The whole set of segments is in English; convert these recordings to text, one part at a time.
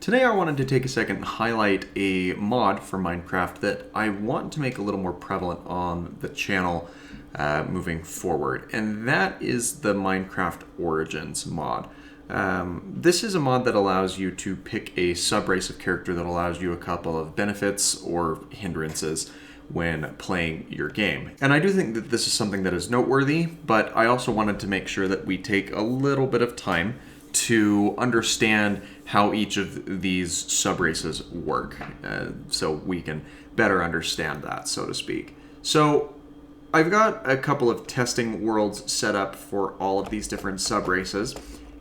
Today I wanted to take a second and highlight a mod for Minecraft that I want to make a little more prevalent on the channel moving forward, and that is the Minecraft Origins mod. This is a mod that allows you to pick a subrace of character that allows you a couple of benefits or hindrances when playing your game. And I do think that this is something that is noteworthy, but I also wanted to make sure that we take a little bit of time to understand how each of these subraces work, so we can better understand that, so to speak. So I've got a couple of testing worlds set up for all of these different subraces,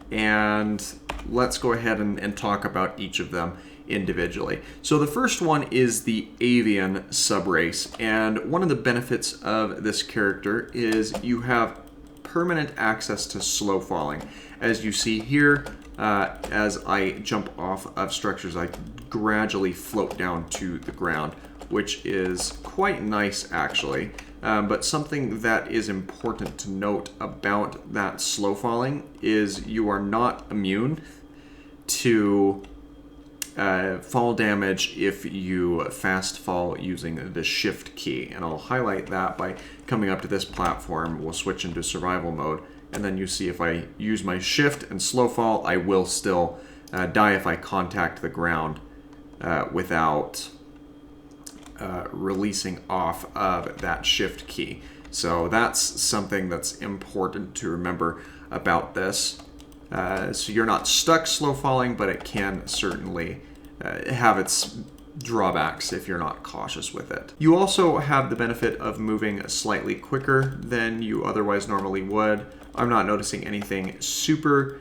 and let's go ahead and talk about each of them individually. So the first one is the Avian subrace, and one of the benefits of this character is you have permanent access to slow falling. As you see here, as I jump off of structures, I gradually float down to the ground, which is quite nice actually. But something that is important to note about that slow falling is you are not immune to fall damage if you fast fall using the shift key. And I'll highlight that by coming up to this platform. We'll switch into survival mode, and then you see if I use my shift and slow fall, I will still die if I contact the ground without releasing off of that shift key. So that's something that's important to remember about this. So you're not stuck slow falling, but it can certainly have its drawbacks if you're not cautious with it. You also have the benefit of moving slightly quicker than you otherwise normally would. I'm not noticing anything super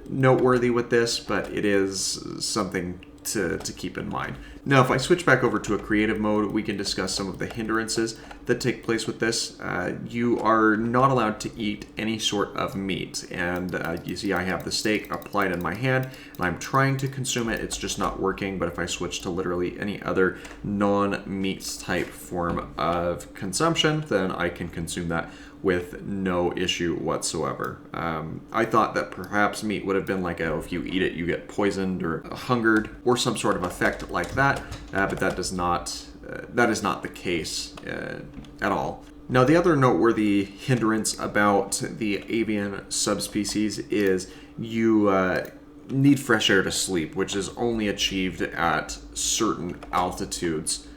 noteworthy with this, but it is something to keep in mind. Now, if I switch back over to a creative mode, we can discuss some of the hindrances that take place with this. You are not allowed to eat any sort of meat, and you see I have the steak applied in my hand, and I'm trying to consume it. It's just not working, but if I switch to literally any other non-meat type form of consumption, then I can consume that with no issue whatsoever. I thought that perhaps meat would have been like if you eat it, you get poisoned or hungered or some sort of effect like that, but that is not the case at all. Now, the other noteworthy hindrance about the avian subspecies is you need fresh air to sleep, which is only achieved at certain altitudes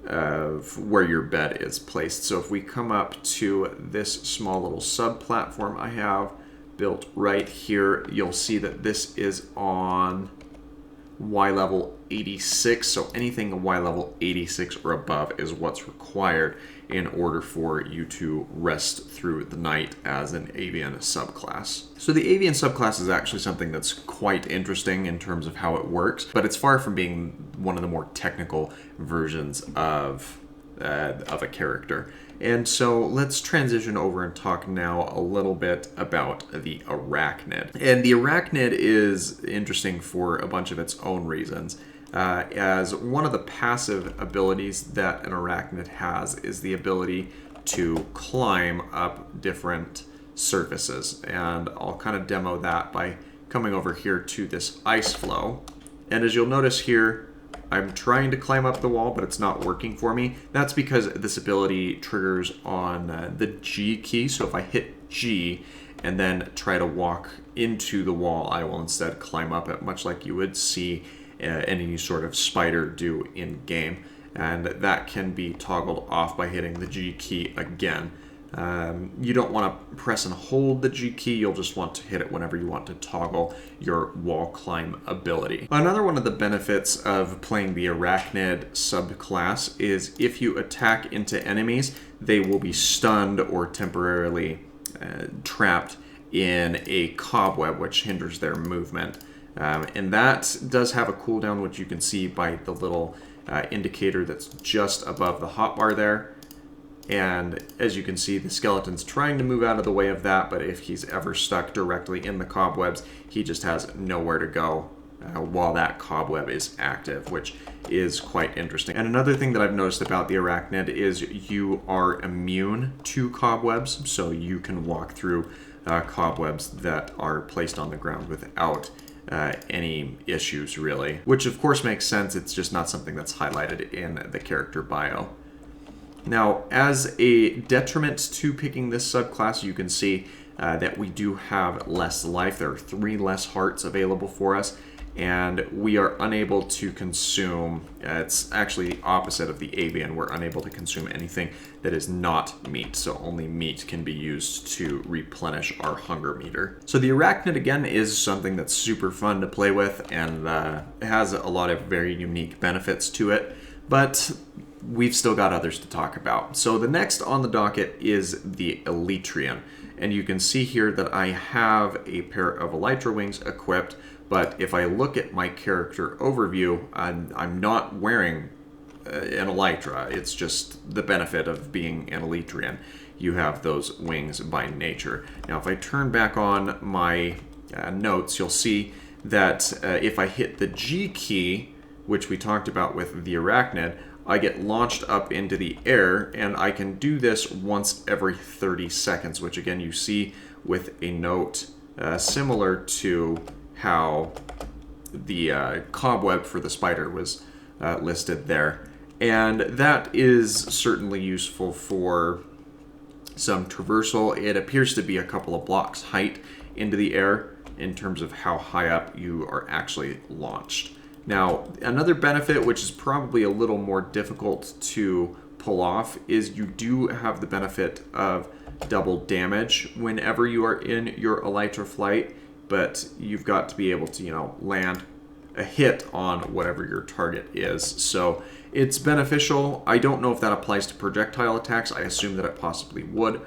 of where your bed is placed. So if we come up to this small little sub-platform I have built right here, you'll see that this is on Y level 86, so anything Y level 86 or above is what's required in order for you to rest through the night as an avian subclass. So the avian subclass is actually something that's quite interesting in terms of how it works, but it's far from being one of the more technical versions of a character. And so let's transition over and talk now a little bit about the Arachnid. And the Arachnid is interesting for a bunch of its own reasons. As one of the passive abilities that an Arachnid has is the ability to climb up different surfaces. And I'll kind of demo that by coming over here to this ice flow. And as you'll notice here, I'm trying to climb up the wall, but it's not working for me. That's because this ability triggers on the G key. So if I hit G and then try to walk into the wall, I will instead climb up it, much like you would see any sort of spider do in game. And that can be toggled off by hitting the G key again. You don't want to press and hold the G key, you'll just want to hit it whenever you want to toggle your wall climb ability. Another one of the benefits of playing the Arachnid subclass is if you attack into enemies, they will be stunned or temporarily trapped in a cobweb, which hinders their movement. And that does have a cooldown, which you can see by the little indicator that's just above the hotbar there. And as you can see, the skeleton's trying to move out of the way of that, but if he's ever stuck directly in the cobwebs, he just has nowhere to go while that cobweb is active, which is quite interesting. And another thing that I've noticed about the Arachnid is you are immune to cobwebs, so you can walk through cobwebs that are placed on the ground without any issues, really. Which, of course, makes sense. It's just not something that's highlighted in the character bio. Now, as a detriment to picking this subclass, you can see that we do have less life. There are 3 less hearts available for us, and we are unable to consume, it's actually the opposite of the Avian. We're unable to consume anything that is not meat, so only meat can be used to replenish our hunger meter. So the Arachnid, again, is something that's super fun to play with, and has a lot of very unique benefits to it, but we've still got others to talk about. So the next on the docket is the Eletrian. And you can see here that I have a pair of Elytra wings equipped, but if I look at my character overview, I'm not wearing an Elytra. It's just the benefit of being an Eletrian. You have those wings by nature. Now, if I turn back on my notes, you'll see that if I hit the G key, which we talked about with the Arachnid, I get launched up into the air, and I can do this once every 30 seconds, which again you see with a note similar to how the cobweb for the spider was listed there. And that is certainly useful for some traversal. It appears to be a couple of blocks height into the air in terms of how high up you are actually launched. Now, another benefit, which is probably a little more difficult to pull off, is you do have the benefit of double damage whenever you are in your Elytra flight, but you've got to be able to, land a hit on whatever your target is. So it's beneficial. I don't know if that applies to projectile attacks. I assume that it possibly would,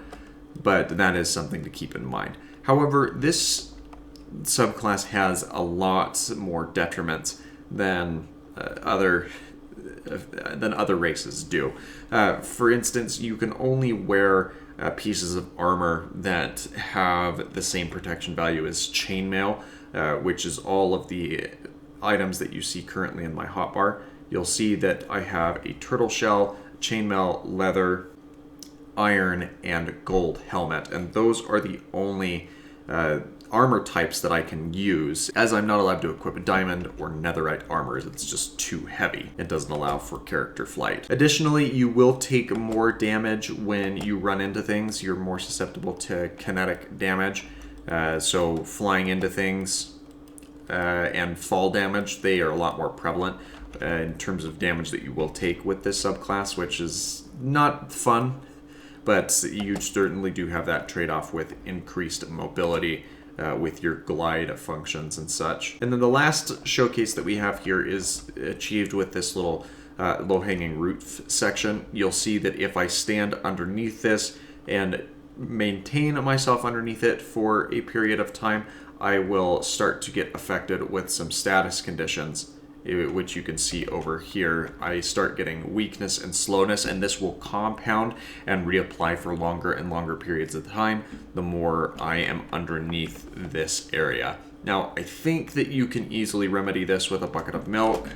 but that is something to keep in mind. However, this subclass has a lot more detriments than other races do. For instance, you can only wear pieces of armor that have the same protection value as chainmail, which is all of the items that you see currently in my hotbar. You'll see that I have a turtle shell, chainmail, leather, iron, and gold helmet, and those are the only armor types that I can use, as I'm not allowed to equip a diamond or netherite armor. It's just too heavy. It doesn't allow for character flight. Additionally, you will take more damage when you run into things. You're more susceptible to kinetic damage. So flying into things and fall damage, they are a lot more prevalent in terms of damage that you will take with this subclass, which is not fun, but you certainly do have that trade-off with increased mobility with your glide functions and such. And then the last showcase that we have here is achieved with this little low-hanging roof section. You'll see that if I stand underneath this and maintain myself underneath it for a period of time, I will start to get affected with some status conditions, which you can see over here. I start getting weakness and slowness, and this will compound and reapply for longer and longer periods of time the more I am underneath this area. Now, I think that you can easily remedy this with a bucket of milk,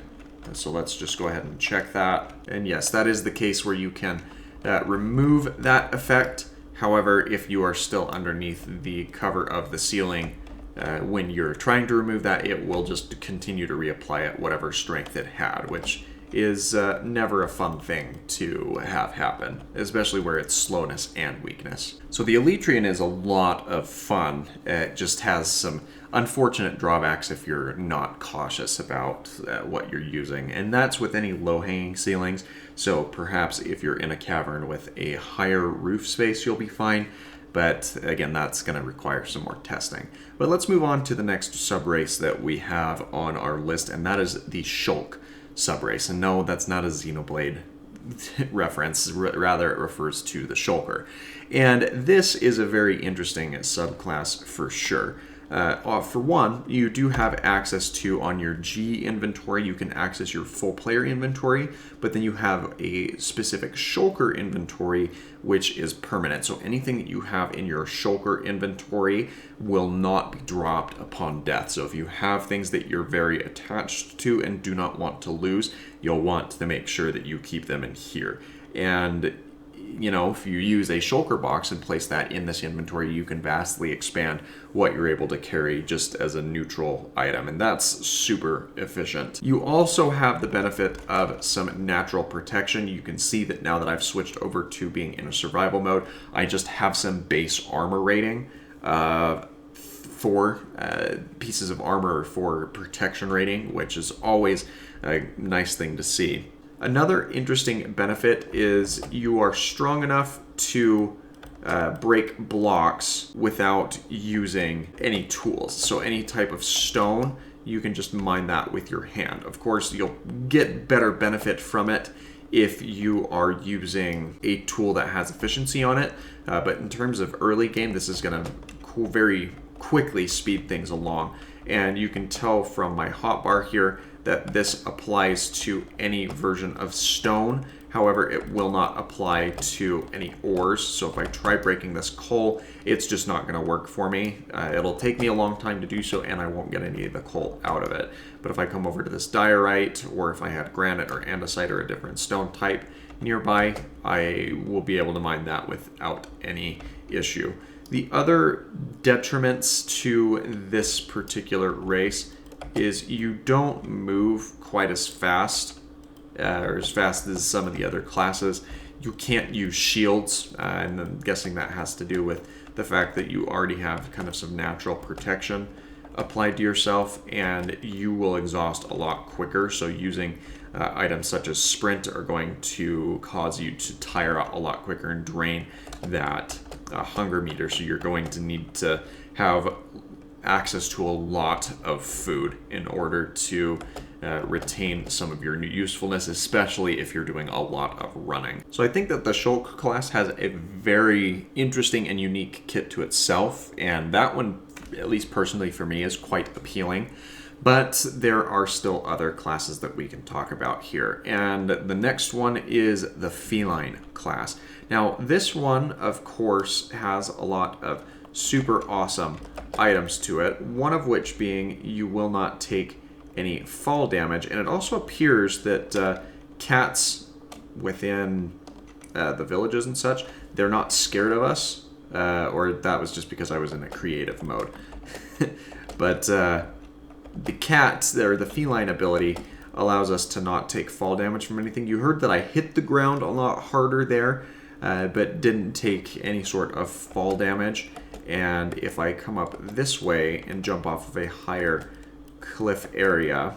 so let's just go ahead and check that. And yes, that is the case where you can remove that effect. However, if you are still underneath the cover of the ceiling, when you're trying to remove that, it will just continue to reapply at whatever strength it had, which is never a fun thing to have happen, especially where it's slowness and weakness. So the Eletrian is a lot of fun. It just has some unfortunate drawbacks if you're not cautious about what you're using, and that's with any low-hanging ceilings. So perhaps if you're in a cavern with a higher roof space, you'll be fine. But again, that's going to require some more testing. But let's move on to the next subrace that we have on our list, and that is the Shulk subrace. And no, that's not a Xenoblade reference, rather it refers to the Shulker. And this is a very interesting subclass for sure. For one, you do have access to, on your G inventory, you can access your full player inventory, but then you have a specific Shulker inventory, which is permanent. So anything that you have in your Shulker inventory will not be dropped upon death. So if you have things that you're very attached to and do not want to lose, you'll want to make sure that you keep them in here. And you know, if you use a shulker box and place that in this inventory, you can vastly expand what you're able to carry just as a neutral item, and that's super efficient. You also have the benefit of some natural protection. You can see that now that I've switched over to being in a survival mode, I just have some base armor rating. 4 pieces of armor for protection rating, which is always a nice thing to see. Another interesting benefit is you are strong enough to break blocks without using any tools. So any type of stone, you can just mine that with your hand. Of course, you'll get better benefit from it if you are using a tool that has efficiency on it. But in terms of early game, this is going to very quickly speed things along. And you can tell from my hotbar here that this applies to any version of stone. However, it will not apply to any ores. So if I try breaking this coal, it's just not going to work for me. It'll take me a long time to do so, and I won't get any of the coal out of it. But if I come over to this diorite, or if I had granite or andesite or a different stone type nearby, I will be able to mine that without any issue. The other detriments to this particular race is you don't move quite as fast or as fast as some of the other classes. You can't use shields, and I'm guessing that has to do with the fact that you already have kind of some natural protection applied to yourself, and you will exhaust a lot quicker. So using items such as sprint are going to cause you to tire out a lot quicker and drain that hunger meter. So you're going to need to have access to a lot of food in order to retain some of your usefulness, especially if you're doing a lot of running. So I think that the Shulker class has a very interesting and unique kit to itself, and that one, at least personally for me, is quite appealing. But there are still other classes that we can talk about here. And the next one is the Feline class. Now, this one, of course, has a lot of super awesome items to it, one of which being you will not take any fall damage. And it also appears that cats within the villages and such, they're not scared of us. Or that was just because I was in a creative mode. But the cat, or the feline ability, allows us to not take fall damage from anything. You heard that I hit the ground a lot harder there, but didn't take any sort of fall damage. And if I come up this way and jump off of a higher cliff area,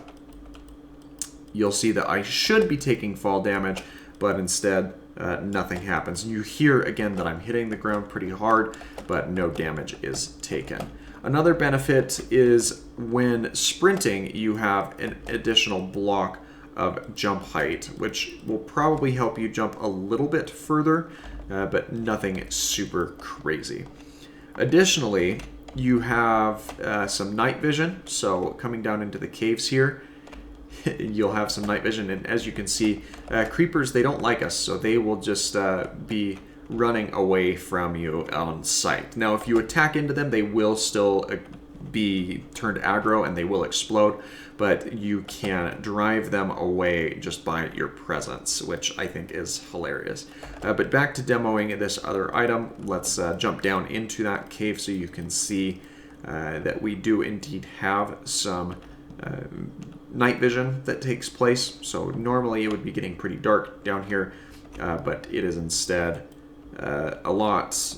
you'll see that I should be taking fall damage, but instead nothing happens. And you hear again that I'm hitting the ground pretty hard, but no damage is taken. Another benefit is when sprinting, you have an additional block of jump height, which will probably help you jump a little bit further, but nothing super crazy. Additionally, you have some night vision. So coming down into the caves here, you'll have some night vision. And as you can see, creepers, they don't like us, so they will just be running away from you on sight. Now, if you attack into them, they will still be turned aggro and they will explode, but you can drive them away just by your presence, which I think is hilarious. But back to demoing this other item, let's jump down into that cave so you can see that we do indeed have some night vision that takes place. So normally it would be getting pretty dark down here, but it is instead a lot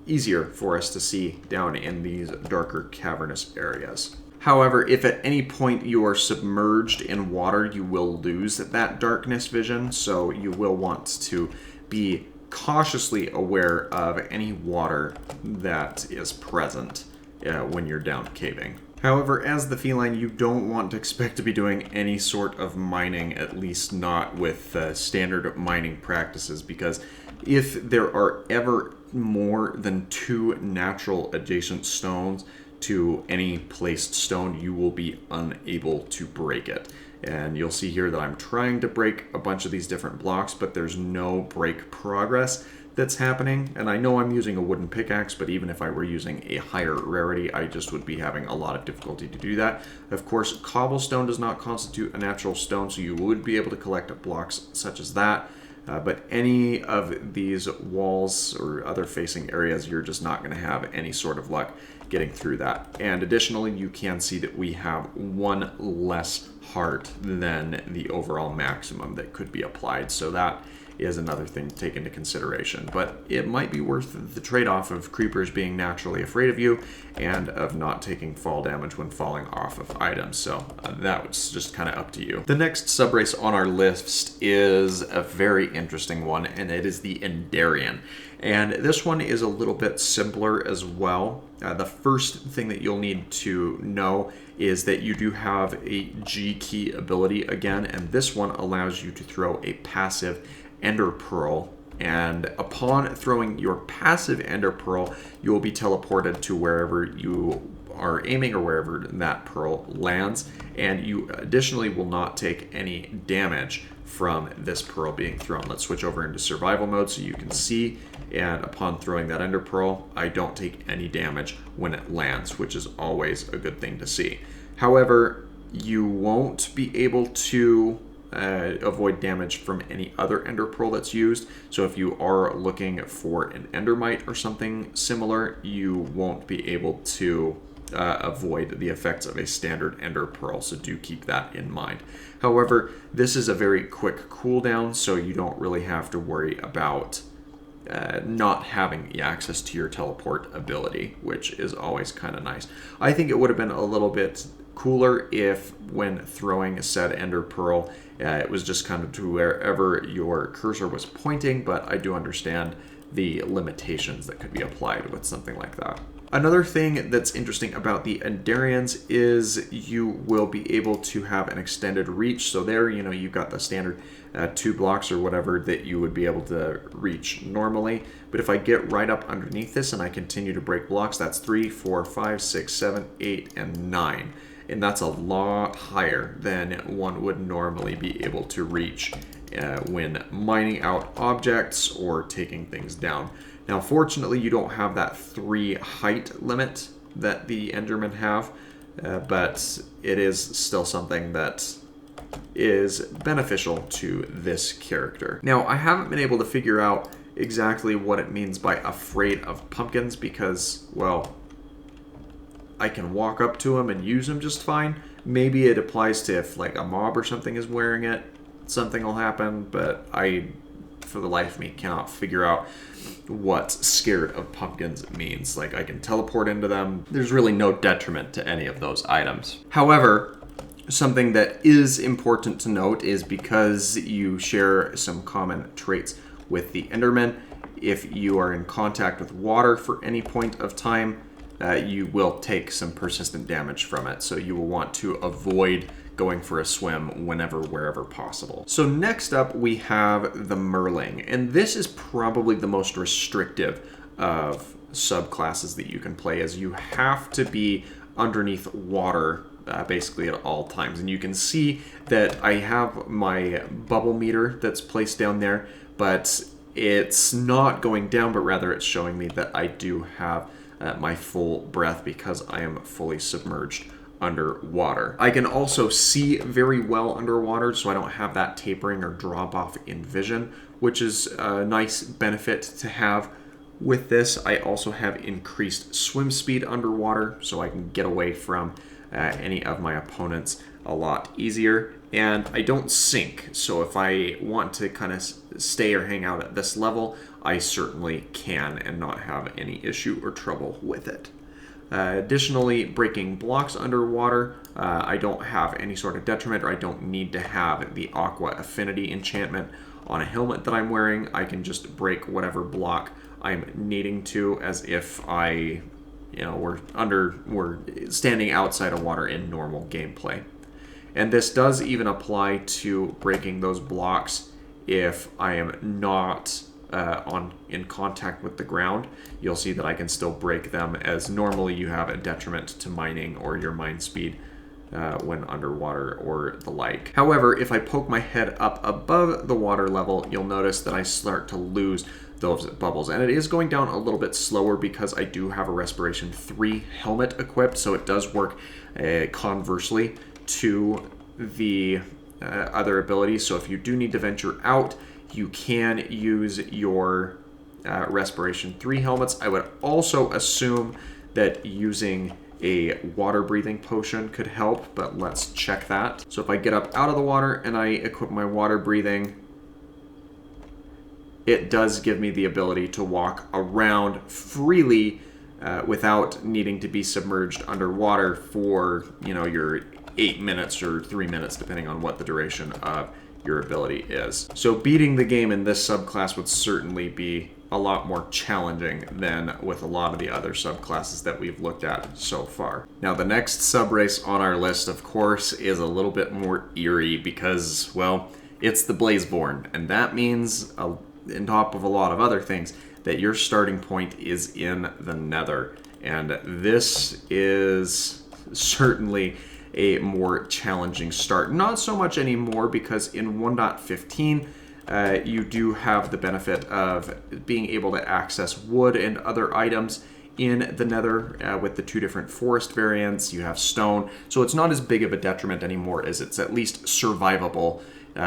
easier for us to see down in these darker cavernous areas. However, if at any point you are submerged in water, you will lose that darkness vision, so you will want to be cautiously aware of any water that is present when you're down caving. However, as the feline, you don't want to expect to be doing any sort of mining, at least not with standard mining practices, because if there are ever more than 2 natural adjacent stones to any placed stone, you will be unable to break it. And you'll see here that I'm trying to break a bunch of these different blocks, but there's no break progress that's happening. And I know I'm using a wooden pickaxe, but even if I were using a higher rarity, I just would be having a lot of difficulty to do that. Of course, cobblestone does not constitute a natural stone, so you would be able to collect blocks such as that. But any of these walls or other facing areas, you're just not going to have any sort of luck getting through that. And additionally, you can see that we have one less heart than the overall maximum that could be applied. So that is another thing to take into consideration. But it might be worth the trade-off of creepers being naturally afraid of you and of not taking fall damage when falling off of items. So that's just kind of up to you. The next subrace on our list is a very interesting one, and it is the Enderian. And this one is a little bit simpler as well. The first thing that you'll need to know is that you do have a G key ability again, and this one allows you to throw a passive Ender Pearl, and upon throwing your passive Ender Pearl, you will be teleported to wherever you are aiming or wherever that pearl lands, and you additionally will not take any damage from this pearl being thrown. Let's switch over into survival mode so you can see, and upon throwing that Ender Pearl, I don't take any damage when it lands, which is always a good thing to see. However, you won't be able to avoid damage from any other Ender Pearl that's used. So if you are looking for an Endermite or something similar, you won't be able to avoid the effects of a standard Ender Pearl, so do keep that in mind. However, this is a very quick cooldown, so you don't really have to worry about not having access to your teleport ability, which is always kind of nice. I think it would have been a little bit cooler if when throwing said Ender Pearl, it was just kind of to wherever your cursor was pointing, but I do understand the limitations that could be applied with something like that. Another thing that's interesting about the Enderians is you will be able to have an extended reach. So there, you know, you've got the standard 2 blocks or whatever that you would be able to reach normally. But if I get right up underneath this and I continue to break blocks, that's 3, 4, 5, 6, 7, 8, and 9. And that's a lot higher than one would normally be able to reach when mining out objects or taking things down. Now, fortunately, you don't have that 3 height limit that the Endermen have, but it is still something that is beneficial to this character. Now, I haven't been able to figure out exactly what it means by afraid of pumpkins because, well, I can walk up to them and use them just fine. Maybe it applies to if like a mob or something is wearing it, something will happen, but I, for the life of me, cannot figure out what scared of pumpkins means. Like, I can teleport into them. There's really no detriment to any of those items. However, something that is important to note is because you share some common traits with the Endermen, if you are in contact with water for any point of time, you will take some persistent damage from it. So you will want to avoid going for a swim wherever possible. So next up we have the Merling, and this is probably the most restrictive of subclasses that you can play, as you have to be underneath water basically at all times. And you can see that I have my bubble meter that's placed down there, but it's not going down, but rather it's showing me that I do have my full breath because I am fully submerged underwater. I can also see very well underwater, so I don't have that tapering or drop off in vision, which is a nice benefit to have with this. I also have increased swim speed underwater, so I can get away from any of my opponents a lot easier. And I don't sink, so if I want to kind of stay or hang out at this level, I certainly can and not have any issue or trouble with it. Additionally, breaking blocks underwater, I don't have any sort of detriment, or I don't need to have the Aqua Affinity enchantment on a helmet that I'm wearing. I can just break whatever block I'm needing to, as if I, we're standing outside of water in normal gameplay. And this does even apply to breaking those blocks if I am not in contact with the ground. You'll see that I can still break them, as normally you have a detriment to mining or your mine speed when underwater or the like. However, if I poke my head up above the water level, you'll notice that I start to lose those bubbles. And it is going down a little bit slower because I do have a Respiration 3 helmet equipped, so it does work conversely to the other abilities. So if you do need to venture out, You can use your Respiration 3 helmets. I would also assume that using a water breathing potion could help, but let's check that. So if I get up out of the water and I equip my water breathing, it does give me the ability to walk around freely without needing to be submerged underwater for, your 8 minutes or 3 minutes, depending on what the duration of your ability is. So beating the game in this subclass would certainly be a lot more challenging than with a lot of the other subclasses that we've looked at so far. Now, the next subrace on our list, of course, is a little bit more eerie because, well, it's the Blazeborn, and that means, on top of a lot of other things, that your starting point is in the Nether. And this is certainly a more challenging start. Not so much anymore, because in 1.15, you do have the benefit of being able to access wood and other items in the Nether with the 2 different forest variants. You have stone, so it's not as big of a detriment anymore, as it's at least survivable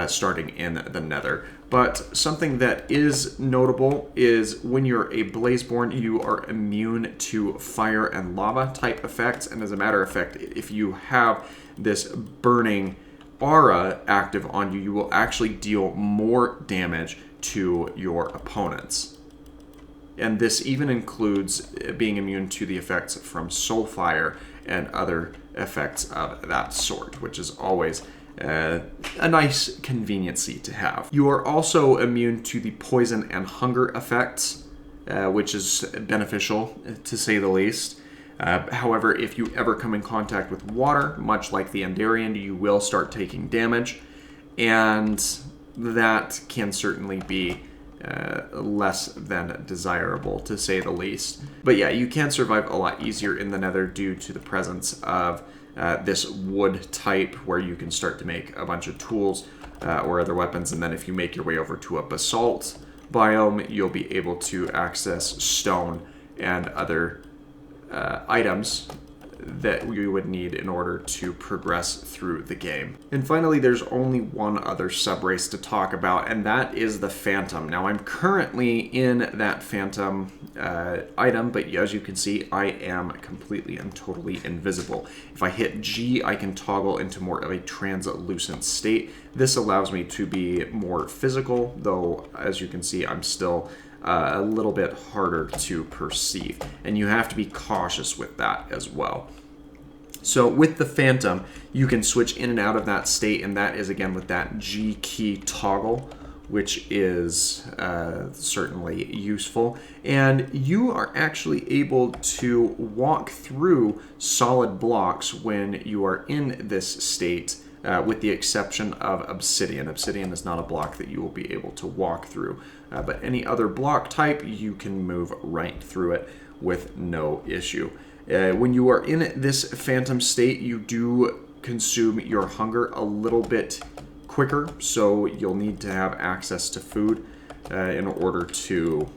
starting in the Nether. But something that is notable is when you're a Blazeborn, you are immune to fire and lava type effects, and as a matter of fact, if you have this burning aura active on you, you will actually deal more damage to your opponents. And this even includes being immune to the effects from soul fire and other effects of that sort, which is always a nice conveniency to have. You are also immune to the poison and hunger effects, which is beneficial to say the least. However, if you ever come in contact with water, much like the Enderian, you will start taking damage, and that can certainly be less than desirable, to say the least. But yeah, you can survive a lot easier in the Nether due to the presence of this wood type, where you can start to make a bunch of tools or other weapons, and then if you make your way over to a basalt biome, you'll be able to access stone and other items that you would need in order to progress through the game. And finally, there's only one other subrace to talk about, and that is the Phantom. Now, I'm currently in that Phantom item, but as you can see, I am completely and totally invisible. If I hit G, I can toggle into more of a translucent state. This allows me to be more physical, though, as you can see, I'm still a little bit harder to perceive, and you have to be cautious with that as well. So with the Phantom, you can switch in and out of that state, and that is again with that G key toggle, which is certainly useful. And you are actually able to walk through solid blocks when you are in this state, with the exception of obsidian. Obsidian is not a block that you will be able to walk through, but any other block type, you can move right through it with no issue. When you are in this Phantom state, you do consume your hunger a little bit quicker, so you'll need to have access to food in order to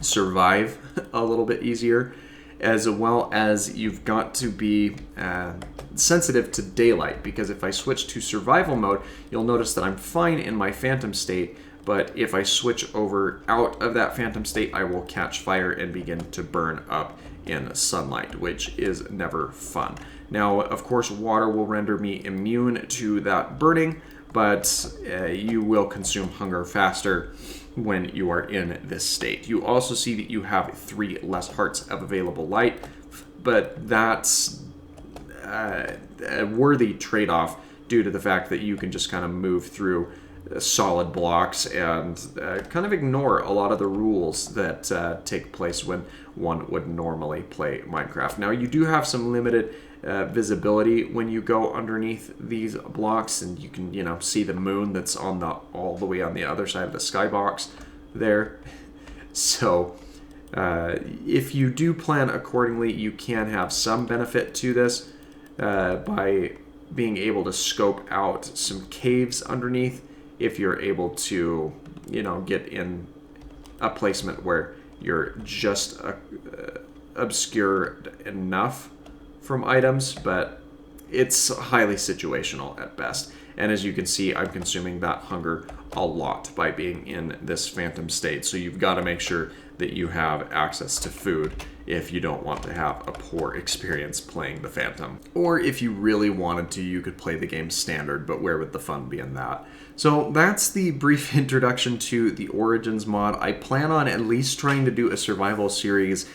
survive a little bit easier, as well as you've got to be sensitive to daylight, because if I switch to survival mode, you'll notice that I'm fine in my Phantom state, but if I switch over out of that Phantom state, I will catch fire and begin to burn up in sunlight, which is never fun. Now, of course, water will render me immune to that burning, but you will consume hunger faster when you are in this state. You also see that you have 3 less hearts of available light, but that's a worthy trade-off due to the fact that you can just kind of move through solid blocks and kind of ignore a lot of the rules that take place when one would normally play Minecraft. Now, you do have some limited visibility when you go underneath these blocks, and you can, see the moon that's on all the way on the other side of the skybox there. So, if you do plan accordingly, you can have some benefit to this by being able to scope out some caves underneath, if you're able to, get in a placement where you're just obscured enough from items, but it's highly situational at best. And as you can see, I'm consuming that hunger a lot by being in this phantom state. So you've got to make sure that you have access to food if you don't want to have a poor experience playing the phantom. Or if you really wanted to, you could play the game standard, but where would the fun be in that? So that's the brief introduction to the Origins mod. I plan on at least trying to do a survival series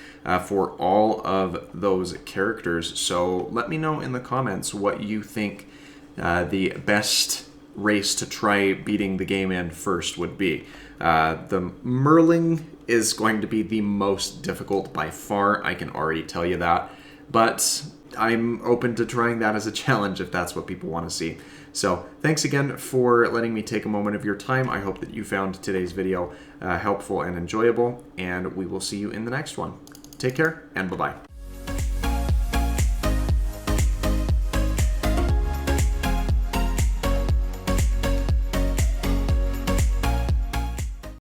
for all of those characters. So let me know in the comments what you think the best race to try beating the game in first would be. The Merling is going to be the most difficult by far, I can already tell you that, but I'm open to trying that as a challenge if that's what people want to see. So thanks again for letting me take a moment of your time. I hope that you found today's video helpful and enjoyable, and we will see you in the next one. Take care, and bye-bye.